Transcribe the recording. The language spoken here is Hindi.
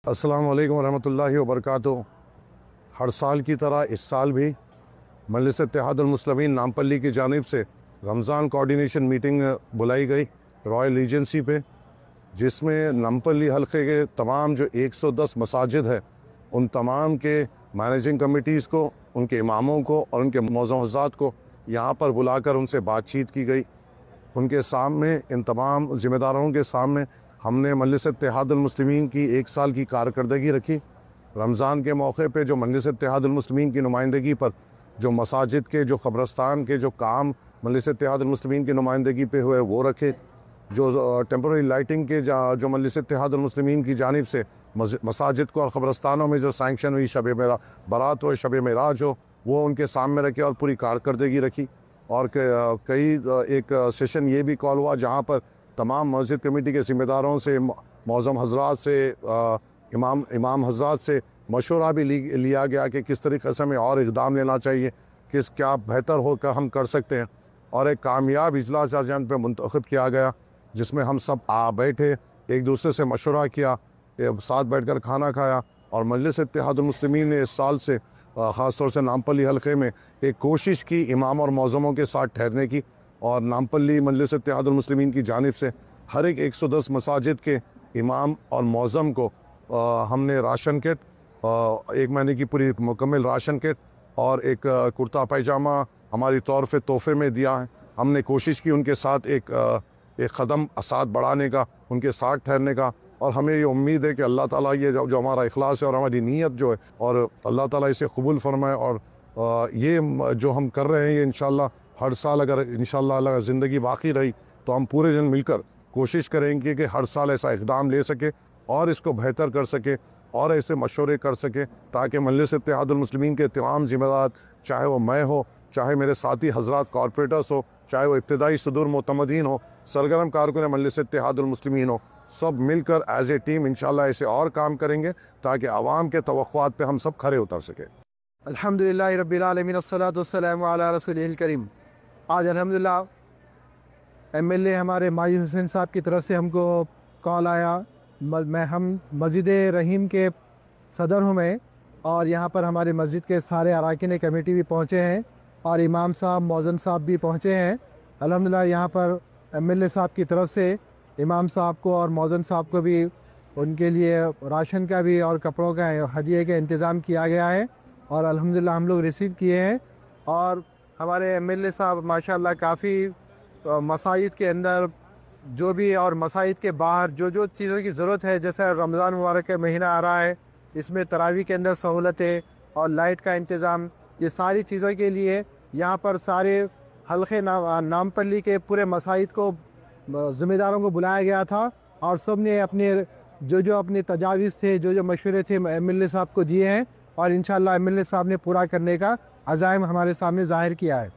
अस्सलाम वालेकुम रहमतुल्लाहि व बरकातुहू। हर साल की तरह इस साल भी मजलिस इत्तेहादुल मुस्लिमीन नामपल्ली की जानिब से रमज़ान कोऑर्डिनेशन मीटिंग बुलाई गई रॉयल रीजेंसी पे, जिसमें नामपल्ली हल्के के तमाम जो 110 मसाजिद है उन तमाम के मैनेजिंग कमिटीज़ को, उनके इमामों को और उनके मौज़ून हज़रात को यहाँ पर बुलाकर उनसे बातचीत की गई। उनके सामने, इन तमाम ज़िम्मेदारों के सामने हमने मजलिस इत्तेहादुल मुस्लिमीन की 1 साल की कारकर्दगी रखी। रमज़ान के मौके पे जो मजलिस इत्तेहादुल मुस्लिमीन की नुमाइंदगी पर जो मसाजिद के, जो क़ब्रस्तान के जो काम मजलिस इत्तेहादुल मुस्लिमीन की नुमाइंदगी पे हुए वो रखे। जो टेम्पररी लाइटिंग के जो मजलिस इत्तेहादुल मुस्लिमीन की जानिब से मसाजिद को और क़ब्रस्तानों में जो सैंक्शन हुई, शब बारात हो, शब मेराज हो, वो उनके सामने रखे और पूरी कारकर्दगी रखी। और कई एक सेशन ये भी कॉल हुआ जहाँ पर तमाम मस्जिद कमेटी के ज़िम्मेदारों से, मौज़म हज़रात से, इमाम हज़रात से मशवरा भी लिया गया कि किस तरीक़े से हमें और इक़दाम लेना चाहिए, क्या बेहतर हो कर हम कर सकते हैं। और एक कामयाब इजलास अर्जेंट पे मुंतखब किया गया, जिसमें हम सब बैठे, एक दूसरे से मशवरा किया, साथ बैठकर खाना खाया। और मजलिस इत्तेहादुल मुस्लिमीन ने इस साल से ख़ास तौर से नामपल्ली हल्के में एक कोशिश की इमाम और मौज़मों के साथ ठहरने की। और नामपल्ली मजलिस इत्तेहादुल मुस्लिमीन की जानिब से हर एक 110 मसाजिद के इमाम और मौज़म को हमने राशन किट, 1 महीने की पूरी मुकम्मल राशन किट और एक कुर्ता पैजामा हमारी तौर पे तोहफे में दिया है। हमने कोशिश की उनके साथ एक कदम साथ बढ़ाने का, उनके साथ ठहरने का। और हमें ये उम्मीद है कि अल्लाह ताला ये जो हमारा इखलास है और हमारी नीयत जो है, और अल्लाह ताला इसे कबूल फरमाए। और ये जो हम कर रहे हैं ये इंशाअल्लाह हर साल, अगर इंशाअल्लाह ज़िंदगी बाकी रही तो हम पूरे जन मिलकर कोशिश करेंगे कि हर साल ऐसा इक़दाम ले सके और इसको बेहतर कर सके और ऐसे मशवरे कर सके, ताकि मजलिस इत्तेहादुल मुस्लिमीन के तमाम ज़िम्मेदार, चाहे वो मैं हो, चाहे मेरे साथी हज़रात कॉरपोरेटर्स हो, चाहे वो इब्तिदाई सदूर मोतमदीन हो, सरगर्म कारकुन मजलिस इत्तेहादुल मुस्लिमीन हो, सब मिलकर एज ए टीम इंशाअल्लाह ऐसे और काम करेंगे ताकि आवाम के तवक्कुआत पे हम सब खरे उतर सकें। अल्हम्दुलिल्लाहि रब्बिल आलमीन अस्सलातु वस्सलामु अला रसूलिल करीम। आज अल्हम्दुलिल्लाह एमएलए हमारे मायूस हुसैन साहब की तरफ से हमको कॉल आया। हम मस्जिद रहीम के सदर हूँ मैं, और यहाँ पर हमारे मस्जिद के सारे अरकान कमेटी भी पहुँचे हैं और इमाम साहब, मौज़न साहब भी पहुँचे हैं। अल्हम्दुलिल्लाह यहाँ पर एमएलए साहब की तरफ से इमाम साहब को और मौज़न साहब को भी उनके लिए राशन का भी और कपड़ों का, हदिये का इंतज़ाम किया गया है और अल्हम्दुलिल्लाह हम लोग रिसीव किए हैं। और हमारे एमएलए साहब माशाअल्लाह काफ़ी मसाजिद के अंदर जो भी और मसाजिद के बाहर जो जो चीज़ों की ज़रूरत है, जैसे रमज़ान मुबारक का महीना आ रहा है, इसमें तरावी के अंदर सहूलतें और लाइट का इंतज़ाम, ये सारी चीज़ों के लिए यहाँ पर सारे हल्के नामपल्ली के पूरे मसाजिद को ज़िम्मेदारों को बुलाया गया था और सब ने अपने जो अपने तजावीज़ थे, जो मशवरे थे एमएलए साहब को दिए हैं और इंशाअल्लाह एमएलए साहब ने पूरा करने का अज़ाइम हमारे सामने ज़ाहिर किया है।